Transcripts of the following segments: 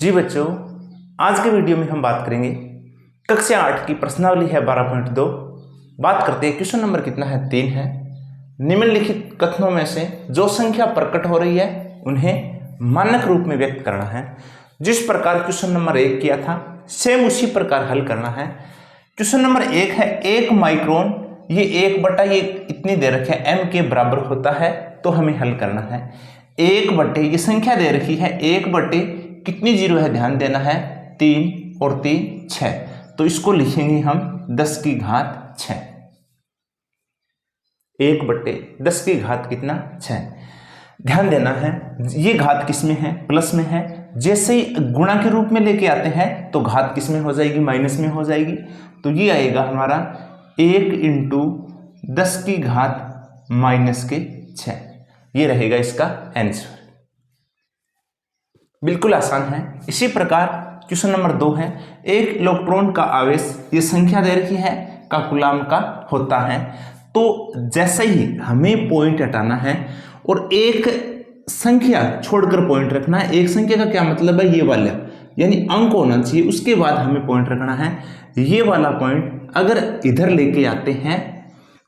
जी बच्चों, आज के वीडियो में हम बात करेंगे कक्षा 8 की प्रश्नावली है 12.2। बात करते हैं क्वेश्चन नंबर कितना है 3 है। निम्नलिखित कथनों में से जो संख्या प्रकट हो रही है उन्हें मानक रूप में व्यक्त करना है। जिस प्रकार क्वेश्चन नंबर 1 किया था सेम उसी प्रकार हल करना है। क्वेश्चन नंबर 1 है 1 माइक्रोन, ये 1 बटा ये इतनी दे रखी है m के बराबर होता है, तो हमें हल करना है। 1 बटे ये संख्या दे रखी है 1 बटे कितनी जीरो है ध्यान देना है 3 और 3 6, तो इसको लिखेंगे हम 10 की घात 6। 1 बटे 10 की घात कितना 6। ध्यान देना है ये घात किस में है प्लस में है, जैसे ही गुणा के रूप में लेके आते हैं तो घात किस में हो जाएगी माइनस में हो जाएगी। तो ये आएगा हमारा 1 इंटू 10 की घात माइनस के 6, ये रहेगा इसका आंसर। बिल्कुल आसान है। इसी प्रकार क्वेश्चन नंबर 2 है 1 इलेक्ट्रॉन का आवेश ये संख्या दे रखी है का कूलाम का होता है। तो जैसे ही हमें पॉइंट हटाना है और एक संख्या छोड़कर पॉइंट रखना है। एक संख्या का क्या मतलब है ये वाला यानी अंक होना चाहिए, उसके बाद हमें पॉइंट रखना है। ये वाला पॉइंट अगर इधर लेके आते हैं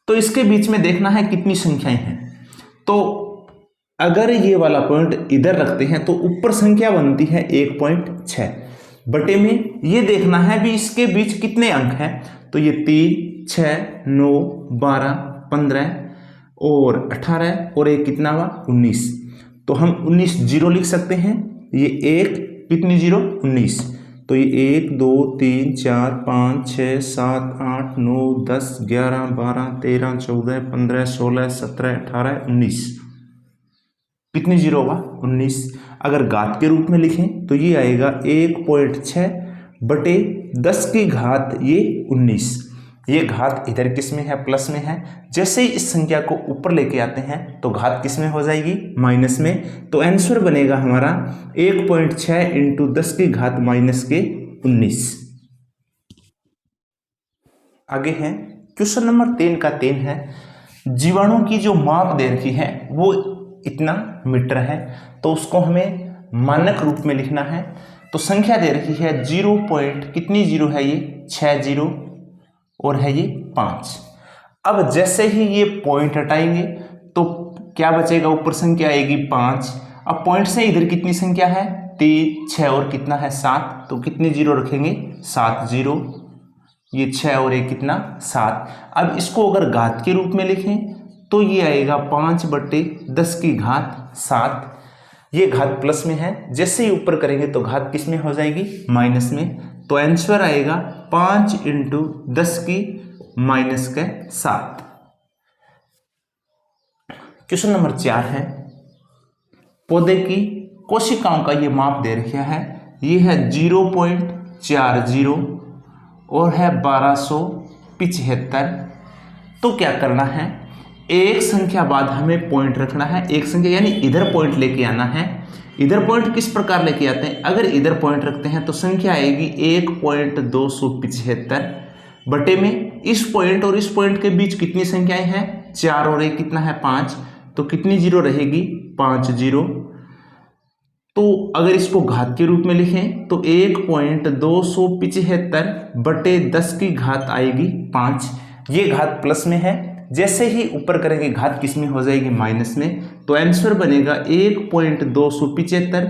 तो इसके बीच में देखना है कितनी संख्याएं हैं। तो अगर ये वाला पॉइंट इधर रखते हैं तो ऊपर संख्या बनती है 1.6 बटे में ये देखना है भी इसके बीच कितने अंक हैं। तो ये 3 6 9 12 15 और 18 और एक कितना हुआ 19, तो हम 19 जीरो लिख सकते हैं। ये एक कितनी जीरो 19, तो ये 1 2 3 4 5 6 7 8 9 10 11 12 13 14 15 16 17 18 19, कितनी जीरो होगा 19। अगर घात के रूप में लिखें तो ये आएगा 1.6 बटे 10 की घात ये 19। ये घात इधर किस में है प्लस में है, जैसे ही इस संख्या को ऊपर लेके आते हैं तो घात किस में हो जाएगी माइनस में। तो आंसर बनेगा हमारा 1.6 इंटू 10 की घात माइनस के 19। आगे है क्वेश्चन नंबर 3 का 3 है जीवाणु की जो माप दे रखी है वो इतना मीटर है, तो उसको हमें मानक रूप में लिखना है। तो संख्या दे रखी है 0 पॉइंट कितनी जीरो है ये 6 जीरो और है ये 5। अब जैसे ही ये पॉइंट हटाएंगे तो क्या बचेगा, ऊपर संख्या आएगी 5। अब पॉइंट से इधर कितनी संख्या है 3 6 और कितना है 7, तो कितनी जीरो रखेंगे 7 जीरो, ये 6 और एक कितना 7। अब इसको अगर घात के रूप में लिखें तो ये आएगा 5 बटे 10 की घात 7। ये घात प्लस में है, जैसे ही ऊपर करेंगे तो घात किस में हो जाएगी माइनस में। तो आंसर आएगा 5 इंटू 10 की माइनस के 7। क्वेश्चन नंबर 4 है पौधे की कोशिकाओं का ये माप दे रखा है, ये है 0.40 और है 1275। तो क्या करना है, एक संख्या बाद हमें पॉइंट रखना है। एक संख्या यानी इधर पॉइंट लेके आना है। इधर पॉइंट किस प्रकार लेके आते हैं, अगर इधर पॉइंट रखते हैं तो संख्या आएगी 1.275 बटे में इस पॉइंट और इस पॉइंट के बीच कितनी संख्याएं हैं 4 और एक कितना है 5, तो कितनी जीरो रहेगी 5 जीरो। तो अगर इसको घात के रूप में लिखें तो 1.275 बटे 10 की घात आएगी 5। ये घात प्लस में है, जैसे ही ऊपर करेंगे घात किस में हो जाएगी माइनस में। तो आंसर बनेगा 1.275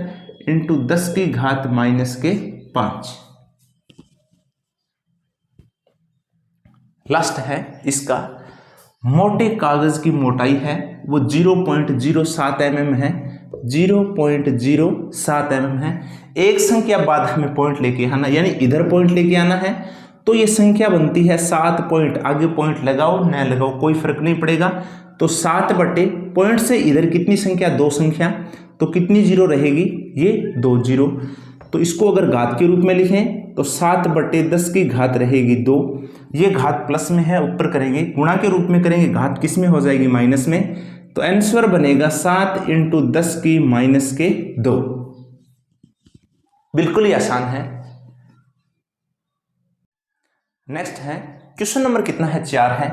इंटू 10 की घात माइनस के 5। लास्ट है इसका मोटे कागज की मोटाई है वो 0.07 mm है, 0.07 mm है। एक संख्या बाद हमें पॉइंट लेके आना यानी इधर पॉइंट लेके आना है, तो ये संख्या बनती है 7 पॉइंट, आगे पॉइंट लगाओ न लगाओ कोई फर्क नहीं पड़ेगा। तो 7 बटे पॉइंट से इधर कितनी संख्या 2 संख्या, तो कितनी जीरो रहेगी ये 2 जीरो। तो इसको अगर घात के रूप में लिखें तो 7 बटे 10 की घात रहेगी 2। ये घात प्लस में है, ऊपर करेंगे गुणा के रूप में करेंगे घात किस में हो जाएगी माइनस में। तो आंसर बनेगा 7 इंटू 10 की माइनस के 2। बिल्कुल ही आसान है। नेक्स्ट है क्वेश्चन नंबर कितना है 4 है।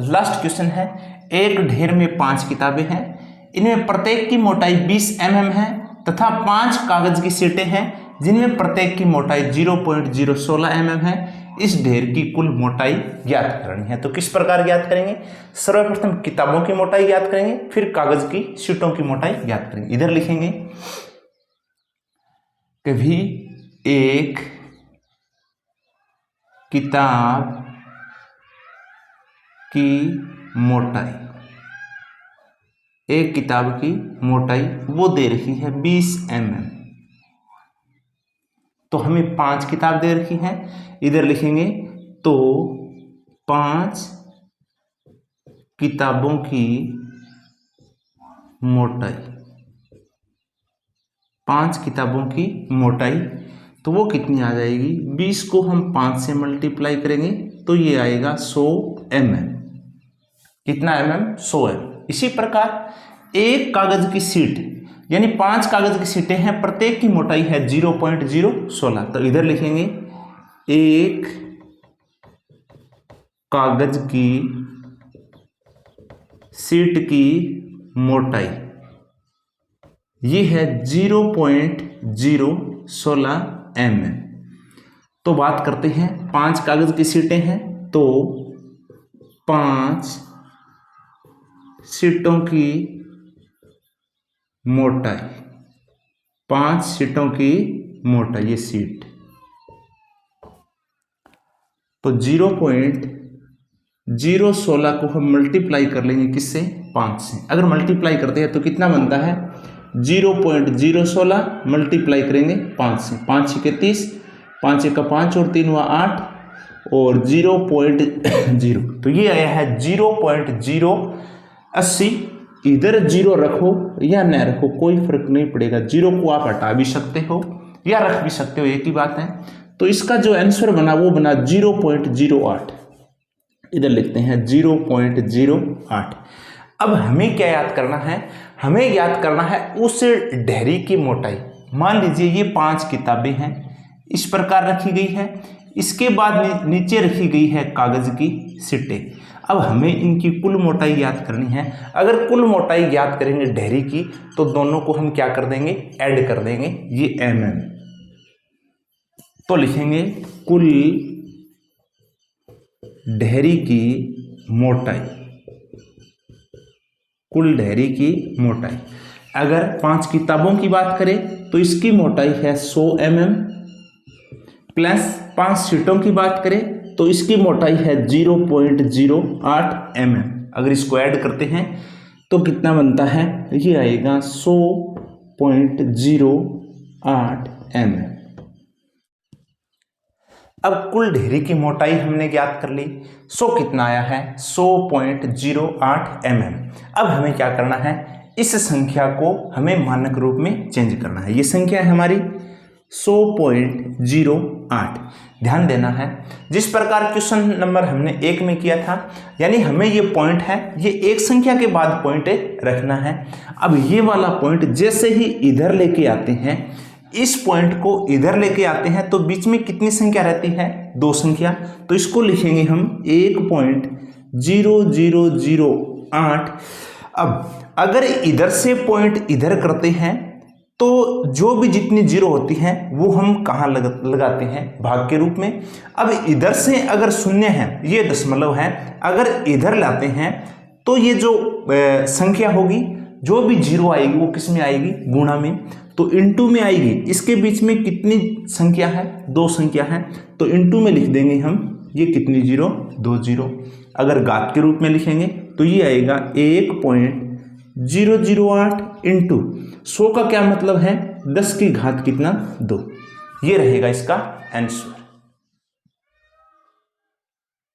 लास्ट क्वेश्चन है एक ढेर में 5 किताबें हैं, इनमें प्रत्येक की मोटाई 20 mm है तथा 5 कागज की शीटें हैं। जिनमें प्रत्येक की मोटाई 0.016 mm है। इस ढेर की कुल मोटाई ज्ञात करनी है। तो किस प्रकार ज्ञात करेंगे? सर्वप्रथम किताबों की मोटाई ज्ञात करेंगे, फिर कागज की शीटों की मोटाई ज्ञात करेंगे। इधर लिखेंगे कभी एक किताब की मोटाई, एक किताब की मोटाई वो दे रही है 20 mm, तो हमें 5 किताब दे रखी हैं। इधर लिखेंगे तो 5 किताबों की मोटाई, 5 किताबों की मोटाई तो वो कितनी आ जाएगी? 20 को हम 5 से मल्टीप्लाई करेंगे तो ये आएगा 100 mm। कितना mm? 100 mm। इसी प्रकार एक कागज की सीट, यानी 5 कागज की सीटें हैं, प्रत्येक की मोटाई है 0.016, तो इधर लिखेंगे एक कागज की सीट की मोटाई ये है 0.016 mm। तो बात करते हैं, 5 कागज की सीटें हैं तो 5 सीटों की मोटाई, 5 सीटों की मोटाई, ये सीट तो 0.016 को हम मल्टीप्लाई कर लेंगे किससे? 5 से। अगर मल्टीप्लाई करते हैं तो कितना बनता है? 0.016 मल्टीप्लाई करेंगे 5 से, 5 छके 30, 5 एक का 5 और 3 हुआ 8 और 0.0, तो ये आया है 0.080। इधर 0 रखो या न रखो कोई फर्क नहीं पड़ेगा, 0 को आप हटा भी सकते हो या रख भी सकते हो, एक ही बात है। तो इसका जो आंसर बना वो बना 0.08। इधर लिखते हैं 0.08। अब हमें क्या याद करना है? हमें याद करना है उस ढेरी की मोटाई। मान लीजिए ये 5 किताबें हैं, इस प्रकार रखी गई है, इसके बाद नीचे रखी गई है कागज की सीटें। अब हमें इनकी कुल मोटाई याद करनी है। अगर कुल मोटाई याद करेंगे ढेरी की तो दोनों को हम क्या कर देंगे? ऐड कर देंगे, ये mm। तो लिखेंगे कुल ढेरी की मोटाई, कुल ढेरी की मोटाई। अगर 5 किताबों की बात करें तो इसकी मोटाई है 100 mm, प्लस 5 सीटों की बात करें तो इसकी मोटाई है 0.08 mm। अगर इसको ऐड करते हैं तो कितना बनता है? ये आएगा 100.08 mm। अब कुल ढेरी की मोटाई हमने ज्ञात कर ली, 100 कितना आया है? 100.08 mm। अब हमें क्या करना है? इस संख्या को हमें मानक रूप में चेंज करना है। ये संख्या है हमारी 100.08। ध्यान देना है, जिस प्रकार क्वेश्चन नंबर हमने 1 में किया था, यानी हमें ये पॉइंट है, ये एक संख्या के बाद पॉइंट रखना है। अब ये वाला पॉइंट जैसे ही इधर लेके आते हैं, इस पॉइंट को इधर लेके आते हैं तो बीच में कितनी संख्या रहती है? 2 संख्या। तो इसको लिखेंगे हम 1.0008। अब अगर इधर से पॉइंट इधर करते हैं तो जो भी जितनी जीरो होती हैं वो हम कहाँ लगाते हैं? भाग के रूप में। अब इधर से अगर शून्य है, ये दशमलव है, अगर इधर लाते हैं तो ये जो संख्या होगी, जो भी जीरो आएगी वो किस में आएगी? गुणा में, तो इनटू में आएगी। इसके बीच में कितनी संख्या है? 2 संख्या है, तो इनटू में लिख देंगे हम, ये कितनी जीरो? 2 जीरो। अगर घात के रूप में लिखेंगे तो ये आएगा 1.008 इंटू 100 का क्या मतलब है? 10 की घात कितना? 2। ये रहेगा इसका आंसर।